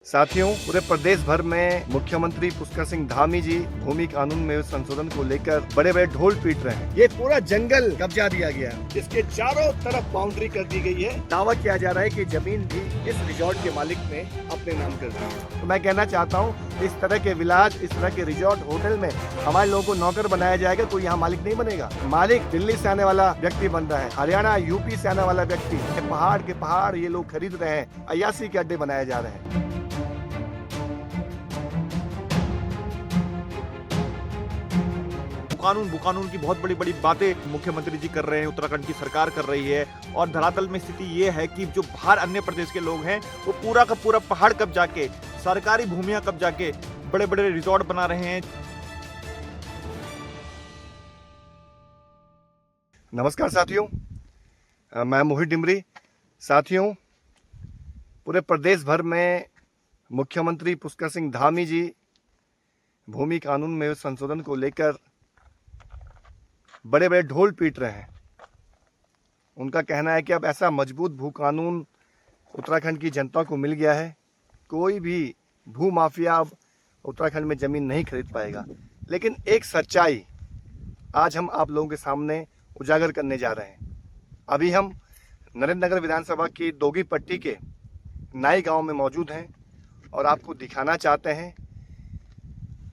साथियों, पूरे प्रदेश भर में मुख्यमंत्री पुष्कर सिंह धामी जी भूमि कानून में संशोधन को लेकर बड़े बड़े ढोल पीट रहे हैं। ये पूरा जंगल कब्जा दिया गया है, इसके चारों तरफ बाउंड्री कर दी गई है। दावा किया जा रहा है कि जमीन भी इस रिजॉर्ट के मालिक ने अपने नाम कर दी है। तो मैं कहना चाहता हूँ, इस तरह के विलाज, इस तरह के रिजॉर्ट होटल में हमारे लोगों को नौकर बनाया जाएगा, कोई यहाँ मालिक नहीं बनेगा। मालिक दिल्ली से आने वाला व्यक्ति बन रहा है, हरियाणा यूपी से आने वाला व्यक्ति। पहाड़ के पहाड़ ये लोग खरीद रहे हैं, अय्यासी के अड्डे बनाए जा रहे हैं। बुकानून की बहुत बड़ी बड़ी बातें मुख्यमंत्री जी कर रहे हैं, उत्तराखंड की सरकार कर रही है। और धरातल में स्थिति ये है कि जो बाहर अन्य प्रदेश के लोग हैं वो पूरा का पूरा पहाड़ कब्जा के, सरकारी भूमियां कब्जा के बड़े बड़े रिजॉर्ट बना रहे हैं। नमस्कार साथियों, मैं मोहित डिमरी। साथियों, पूरे प्रदेश भर में मुख्यमंत्री पुष्कर सिंह धामी जी भूमि कानून में संशोधन को लेकर बड़े बड़े ढोल पीट रहे हैं। उनका कहना है कि अब ऐसा मजबूत भू कानून उत्तराखंड की जनता को मिल गया है, कोई भी भू माफिया अब उत्तराखंड में ज़मीन नहीं खरीद पाएगा। लेकिन एक सच्चाई आज हम आप लोगों के सामने उजागर करने जा रहे हैं। अभी हम नरेंद्र नगर विधानसभा की दोगी पट्टी के नाई गांव में मौजूद हैं और आपको दिखाना चाहते हैं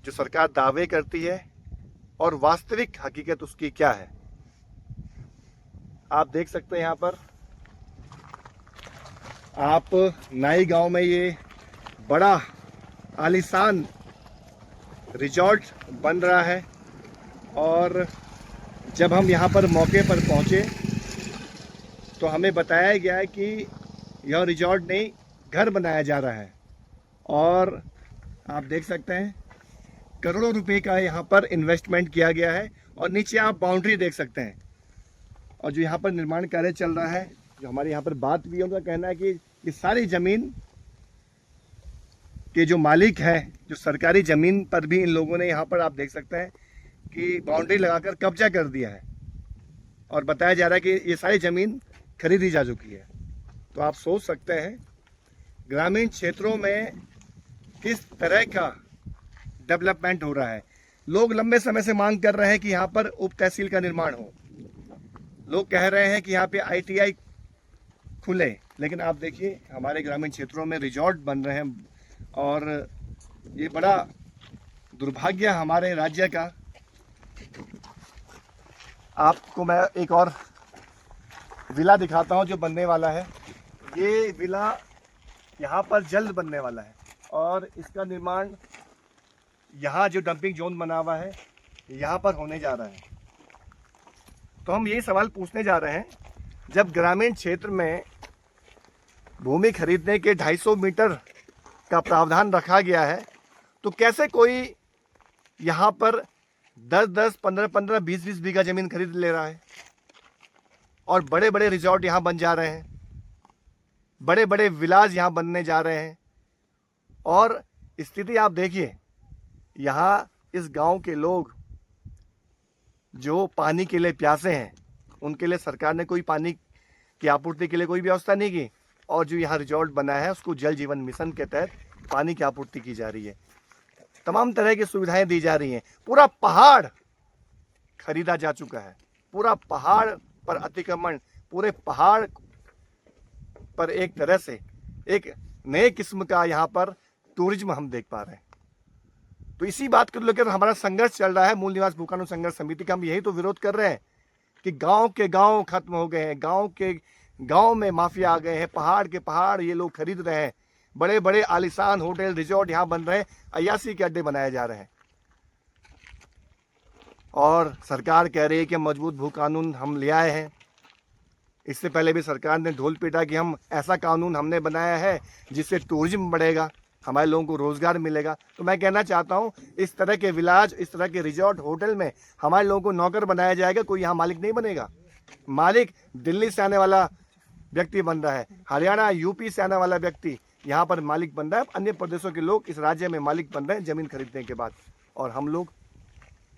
जो सरकार दावे करती है और वास्तविक हकीकत उसकी क्या है। आप देख सकते हैं यहाँ पर आप नाई गांव में ये बड़ा आलीशान रिजॉर्ट बन रहा है। और जब हम यहाँ पर मौके पर पहुँचे तो हमें बताया गया है कि यह रिजॉर्ट नहीं, घर बनाया जा रहा है। और आप देख सकते हैं करोड़ों रुपए का यहाँ पर इन्वेस्टमेंट किया गया है। और नीचे आप बाउंड्री देख सकते हैं। और जो यहाँ पर निर्माण कार्य चल रहा है, जो हमारे यहाँ पर बात भी है, उनका कहना है कि ये सारी ज़मीन के जो मालिक हैं, जो सरकारी ज़मीन पर भी इन लोगों ने यहाँ पर आप देख सकते हैं कि बाउंड्री लगाकर कब्जा कर दिया है। और बताया जा रहा है कि ये सारी ज़मीन खरीदी जा चुकी है। तो आप सोच सकते हैं ग्रामीण क्षेत्रों में किस तरह का डेवलपमेंट हो रहा है। लोग लंबे समय से मांग कर रहे हैं कि यहाँ पर उप तहसील का निर्माण हो। लोग कह रहे हैं कि यहाँ पे ITI खुले। लेकिन आप देखिए हमारे ग्रामीण क्षेत्रों में रिजॉर्ट बन रहे हैं। और ये बड़ा दुर्भाग्य हमारे राज्य का। आपको मैं एक और विला दिखाता हूँ जो बनने वाला है। ये विला यहाँ पर जल्द बनने वाला है और इसका निर्माण यहाँ जो डंपिंग जोन बना हुआ है यहाँ पर होने जा रहा है। तो हम यही सवाल पूछने जा रहे हैं, जब ग्रामीण क्षेत्र में भूमि खरीदने के 250 मीटर का प्रावधान रखा गया है, तो कैसे कोई यहाँ पर 10-10, 15-15, 20-20 बीघा ज़मीन खरीद ले रहा है। और बड़े बड़े रिजॉर्ट यहाँ बन जा रहे हैं, बड़े बड़े विलाज यहाँ बनने जा रहे हैं। और स्थिति आप देखिए, यहाँ इस गांव के लोग जो पानी के लिए प्यासे हैं, उनके लिए सरकार ने कोई पानी की आपूर्ति के लिए कोई व्यवस्था नहीं की। और जो यहाँ रिजॉर्ट बना है उसको जल जीवन मिशन के तहत पानी की आपूर्ति की जा रही है, तमाम तरह की सुविधाएं दी जा रही हैं। पूरा पहाड़ खरीदा जा चुका है, पूरा पहाड़ पर अतिक्रमण, पूरे पहाड़ पर एक तरह से एक नए किस्म का यहाँ पर टूरिज्म हम देख पा रहे हैं। तो इसी बात को लेकर हमारा संघर्ष चल रहा है। मूल निवास भू कानून संघर्ष समिति का हम यही तो विरोध कर रहे हैं कि गांव के गांव खत्म हो गए हैं, गांव के गांव में माफिया आ गए हैं, पहाड़ के पहाड़ ये लोग खरीद रहे हैं, बड़े बड़े आलीशान होटल रिजॉर्ट यहाँ बन रहे हैं, अय्यासी के अड्डे बनाए जा रहे हैं। और सरकार कह रही है कि मजबूत भू कानून हम ले आए हैं। इससे पहले भी सरकार ने ढोल पीटा कि हम ऐसा कानून हमने बनाया है जिससे टूरिज्म बढ़ेगा, हमारे लोगों को रोज़गार मिलेगा। तो मैं कहना चाहता हूँ, इस तरह के विलाज, इस तरह के रिजॉर्ट होटल में हमारे लोगों को नौकर बनाया जाएगा, कोई यहाँ मालिक नहीं बनेगा। मालिक दिल्ली से आने वाला व्यक्ति बन रहा है, हरियाणा यूपी से आने वाला व्यक्ति यहाँ पर मालिक बन रहा है। अन्य प्रदेशों के लोग इस राज्य में मालिक बन रहे हैं ज़मीन खरीदने के बाद। और हम लोग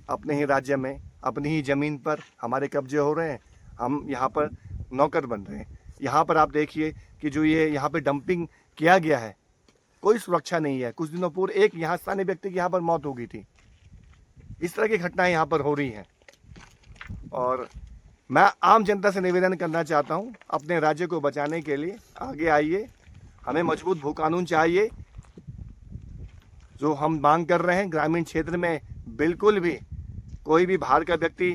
अपने ही राज्य में, अपनी ही ज़मीन पर हमारे कब्जे हो रहे हैं, हम यहाँ पर नौकर बन रहे हैं। यहाँ पर आप देखिए कि जो ये यहाँ पे डंपिंग किया गया है, कोई सुरक्षा नहीं है। कुछ दिनों पूर्व एक यहाँ स्थानीय व्यक्ति की यहाँ पर मौत हो गई थी। इस तरह की घटनाएं यहाँ पर हो रही हैं और मैं आम जनता से निवेदन करना चाहता हूँ, अपने राज्य को बचाने के लिए आगे आइए। हमें मजबूत भू कानून चाहिए। जो हम मांग कर रहे हैं, ग्रामीण क्षेत्र में बिल्कुल भी कोई भी बाहर का व्यक्ति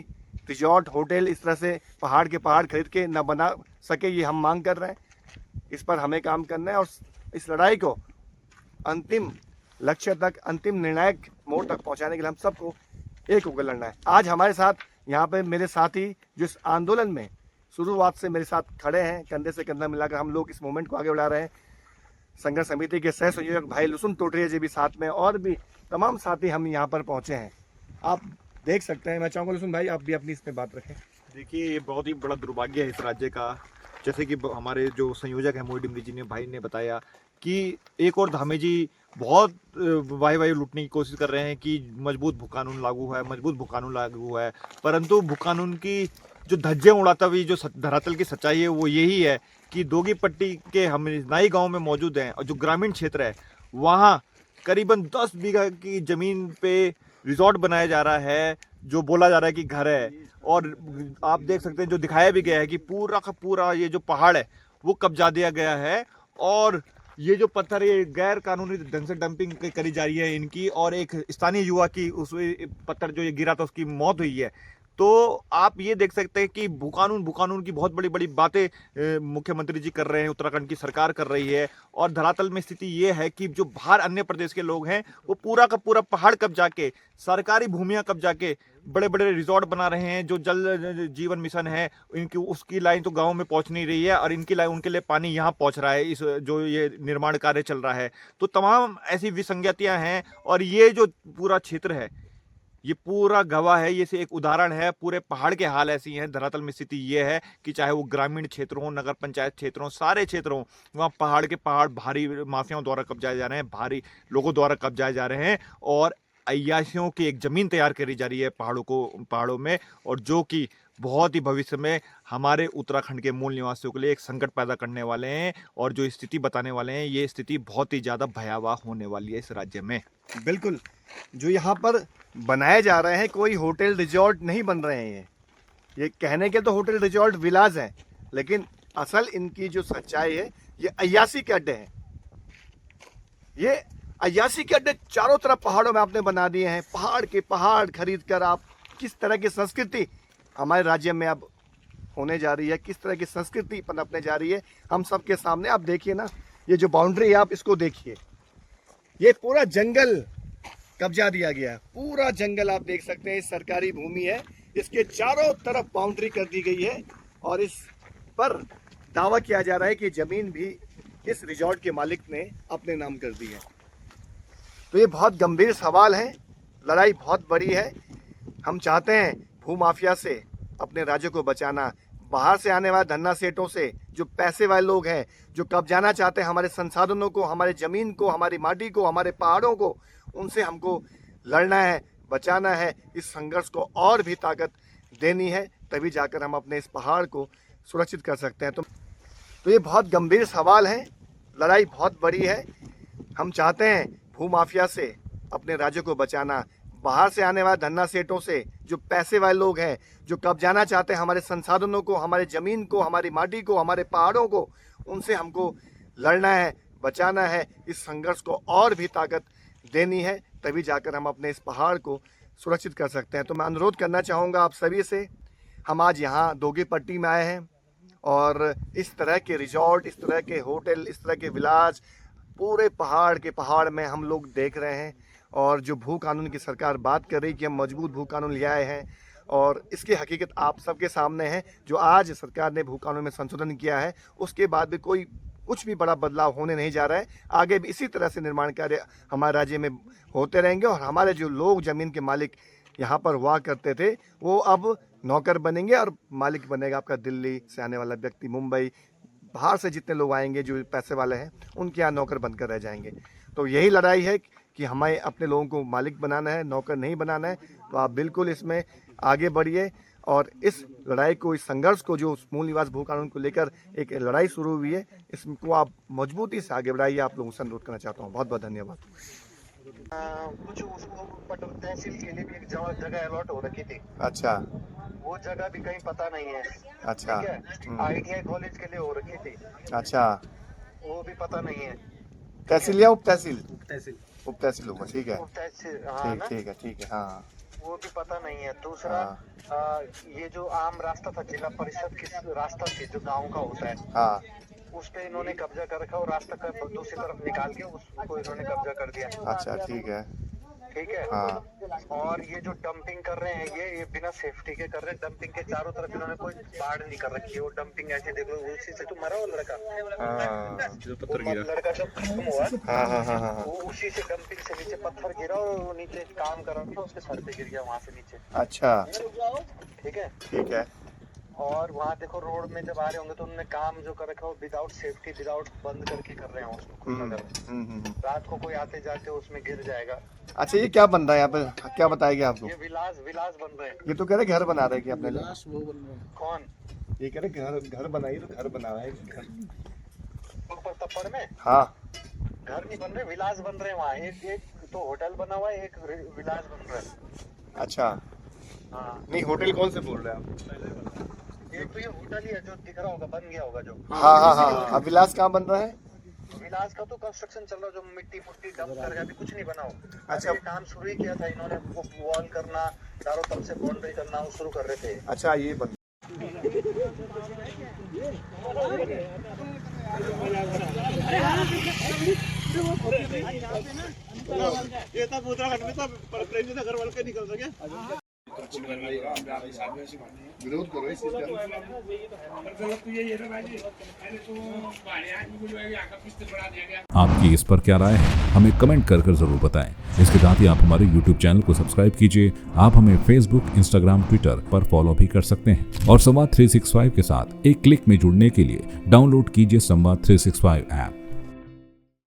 रिजॉर्ट होटल इस तरह से पहाड़ के पहाड़ खरीद के न बना सके, ये हम मांग कर रहे हैं। इस पर हमें काम करना है और इस लड़ाई को अंतिम लक्ष्य तक, अंतिम निर्णायक मोड़ तक पहुंचाने के लिए हम सबको एक होकर लड़ना है। आज हमारे साथ यहाँ पे मेरे साथी जो इस आंदोलन में शुरुआत से मेरे साथ खड़े हैं, कंधे से कंधा मिलाकर हम लोग इस मूवमेंट को आगे बढ़ा रहे हैं। संघर्ष समिति के सह संयोजक भाई लुसुन टोटरिया जी भी साथ में, और भी तमाम साथी हम यहाँ पर पहुँचे हैं। आप देख सकते हैं। मैं चाहूँगा लुसुन भाई आप भी अपनी इसमें बात रखें। देखिए, ये बहुत ही बड़ा दुर्भाग्य है इस राज्य का। जैसे कि हमारे जो संयोजक हैं मोहिडिम्री जी ने भाई ने बताया कि एक और धामी जी बहुत वाही लूटने की कोशिश कर रहे हैं कि मजबूत भू कानून लागू है, मजबूत भू कानून लागू है, परंतु भू कानून की जो धज्जियां उड़ाता हुई जो धरातल की सच्चाई है वो यही है कि दोगी पट्टी के हम नाई गांव में मौजूद हैं और जो ग्रामीण क्षेत्र है वहाँ करीबन 10 बीघा की जमीन पे रिजॉर्ट बनाया जा रहा है, जो बोला जा रहा है कि घर है। और आप देख सकते हैं जो दिखाया भी गया है कि पूरा का पूरा ये जो पहाड़ है वो कब्जा दिया गया है और ये जो पत्थर ये गैर कानूनी ढंग से डंपिंग करी जा रही है इनकी, और एक स्थानीय युवा की उस पत्थर जो ये गिरा था उसकी मौत हुई है। तो आप ये देख सकते हैं कि भू कानून की बहुत बड़ी बड़ी बातें मुख्यमंत्री जी कर रहे हैं, उत्तराखंड की सरकार कर रही है। और धरातल में स्थिति ये है कि जो बाहर अन्य प्रदेश के लोग हैं वो पूरा का पूरा पहाड़ कब्जा के, सरकारी भूमियां कब्जा के बड़े बड़े रिजॉर्ट बना रहे हैं। जो जल जीवन मिशन है इनकी उसकी लाइन तो गांव में पहुंच नहीं रही है और इनकी लाइन उनके लिए पानी यहाँ पहुंच रहा है, इस जो ये निर्माण कार्य चल रहा है। तो तमाम ऐसी विसंगतियां हैं और ये जो पूरा क्षेत्र है ये पूरा गवाह है, ये से एक उदाहरण है। पूरे पहाड़ के हाल ऐसी हैं। धरातल में स्थिति ये है कि चाहे वो ग्रामीण क्षेत्र हो, नगर पंचायत क्षेत्र हो, सारे क्षेत्र हो, वहाँ पहाड़ के पहाड़ भारी माफियाओं द्वारा कब्जाए जा रहे हैं, भारी लोगों द्वारा कब्जाए जा रहे हैं और अय्याशियों की एक जमीन तैयार करी जा रही है पहाड़ों में, और जो कि बहुत ही भविष्य में हमारे उत्तराखंड के मूल निवासियों के लिए एक संकट पैदा करने वाले हैं और जो स्थिति बताने वाले हैं ये स्थिति बहुत ही ज़्यादा भयावह होने वाली है इस राज्य में। बिल्कुल, जो यहाँ पर बनाए जा रहे हैं कोई होटल रिजॉर्ट नहीं बन रहे हैं। ये कहने के तो होटल रिजॉर्ट विलाज हैं, लेकिन असल इनकी जो सच्चाई है ये अय्यासी के अड्डे हैं। ये अय्यासी के अड्डे चारों तरफ पहाड़ों में आपने बना दिए हैं। पहाड़ के पहाड़ खरीद कर आप किस तरह की संस्कृति हमारे राज्य में अब होने जा रही है, किस तरह की संस्कृति पनपने जा रही है, हम सबके सामने। आप देखिए ना, ये जो बाउंड्री है आप इसको देखिए, ये पूरा जंगल कब्जा दिया गया है। पूरा जंगल आप देख सकते हैं, सरकारी भूमि है, इसके चारों तरफ बाउंड्री कर दी गई है और इस पर दावा किया जा रहा है कि जमीन भी इस रिजॉर्ट के मालिक ने अपने नाम कर दी है। तो ये बहुत गंभीर सवाल है, लड़ाई बहुत बड़ी है। हम चाहते हैं भू माफिया से अपने राज्य को बचाना, बाहर से आने वाले धन्ना सेठों से, जो पैसे वाले लोग हैं, जो कब्जाना चाहते हैं हमारे संसाधनों को, हमारे ज़मीन को, हमारी माटी को, हमारे पहाड़ों को, उनसे हमको लड़ना है, बचाना है। इस संघर्ष को और भी ताकत देनी है, तभी जाकर हम अपने इस पहाड़ को सुरक्षित कर सकते हैं। तो ये बहुत गंभीर सवाल है, लड़ाई बहुत बड़ी है। हम चाहते हैं भू माफिया से अपने राज्य को बचाना, बाहर से आने वाले धन्ना सेठों से, जो पैसे वाले लोग हैं, जो कब्जाना चाहते हैं हमारे संसाधनों को, हमारे ज़मीन को, हमारी माटी को, हमारे पहाड़ों को, उनसे हमको लड़ना है, बचाना है। इस संघर्ष को और भी ताकत देनी है, तभी जाकर हम अपने इस पहाड़ को सुरक्षित कर सकते हैं। तो मैं अनुरोध करना चाहूँगा आप सभी से, हम आज यहाँ दोगी पट्टी में आए हैं और इस तरह के रिजॉर्ट, इस तरह के होटल, इस तरह के विलास पूरे पहाड़ के पहाड़ में हम लोग देख रहे हैं। और जो भू कानून की सरकार बात कर रही कि हम मजबूत भू कानून ले आए हैं, और इसकी हकीकत आप सबके सामने है। जो आज सरकार ने भू कानून में संशोधन किया है उसके बाद भी कुछ भी बड़ा बदलाव होने नहीं जा रहा है। आगे भी इसी तरह से निर्माण कार्य हमारे राज्य में होते रहेंगे और हमारे जो लोग ज़मीन के मालिक यहाँ पर हुआ करते थे वो अब नौकर बनेंगे और मालिक बनेगा आपका दिल्ली से आने वाला व्यक्ति, मुंबई, बाहर से जितने लोग आएंगे जो पैसे वाले हैं उनके यहाँ नौकर बनकर रह जाएंगे। तो यही लड़ाई है कि हमें अपने लोगों को मालिक बनाना है, नौकर नहीं बनाना है। तो आप बिल्कुल इसमें आगे बढ़िए और इस लड़ाई को, इस संघर्ष को, जो मूल निवास भू कानून को लेकर एक लड़ाई शुरू हुई है, इसको आप मजबूती से आगे बढ़ाइए, आप लोगों से अनुरोध करना चाहता हूँ। बहुत बहुत धन्यवाद। कुछ उसको पटोल तहसील के लिए भी एक जगह अलॉट हो रखी थी। अच्छा वो जगह भी कहीं पता नहीं है। अच्छा। ठीक है, ITI कॉलेज के लिए हो रखी थी। अच्छा, वो भी पता नहीं है। तहसील या उप तहसील? उप तहसील होगा, ठीक है। तहसील, हाँ ना, ठीक है हाँ। वो भी पता नहीं है। दूसरा ये जो आम रास्ता था, जिला परिषद की रास्ता थी जो गांव का होता है, हाँ उस पे इन्होंने कब्जा कर रखा और रास्ता का दूसरी तरफ निकाल के उसको इन्होंने कब्जा कर दिया। अच्छा ठीक है। ठीक है, हाँ। और ये जो डंपिंग कर रहे हैं ये बिना सेफ्टी के कर रहे हैं। डंपिंग के चारों तरफ इन्होंने कोई बाड़ नहीं कर रखी है। वो डंपिंग ऐसे देख लो, उसी से तो मरा वो लड़का, जो पत्थर गिरा, लड़का जब खत्म हुआ, हाँ वो उसी से डंपिंग से नीचे पत्थर गिरा और वो नीचे काम कर रहा था, उसके सर पे गिर गया वहां से नीचे। अच्छा ठीक है। और वहाँ देखो रोड में जब आ रहे होंगे तो उन्होंने काम जो कर रखा है वो विदाउट सेफ्टी, विदाउट बंद करके कर रहे हैं उसको खुला कर। रात को कोई आते जाते उसमें गिर जाएगा। अच्छा, ये क्या बन रहा है यहाँ पे, क्या बताया गया आपको? ये विलास बन रहे हैं। ये तो कह रहे घर बना रहे हैं कि अपने लोग? कौन? ये कह रहे घर बनाइए, तो घर बना रहा है घर ऊपर तप्पड़ में? हाँ, घर नहीं बन रहे, विलास बन रहे हैं वहाँ। एक तो होटल बना हुआ है, एक विलास बन रहा है। अच्छा। हाँ, नहीं, होटल कौन से बोल रहे हैं आप? एक तो ये होटल ही है जो दिख रहा होगा, बन गया होगा जो। हाँ। अब विलास कहाँ बन रहा है? विलास का तो कंस्ट्रक्शन चल रहा है, जो मिट्टी मुट्टी डंप कर अभी कुछ नहीं बना हो। अच्छा। ये काम शुरू ही किया था इन्होंने, वो वॉल करना, चारों तरफ से बाउंड्री करना, वो शुरू कर रहे थे। अच्छा, ये बन ये तब उत्तराखंड में तब प्रेम नगर वाले के निकल सके। विरोध करो इस चीज का। आपकी इस पर क्या राय है, हमें कमेंट कर जरूर बताएं। इसके साथ ही आप हमारे YouTube चैनल को सब्सक्राइब कीजिए। आप हमें Facebook, Instagram, Twitter पर फॉलो भी कर सकते हैं और संवाद 365 के साथ एक क्लिक में जुड़ने के लिए डाउनलोड कीजिए संवाद 365 ऐप।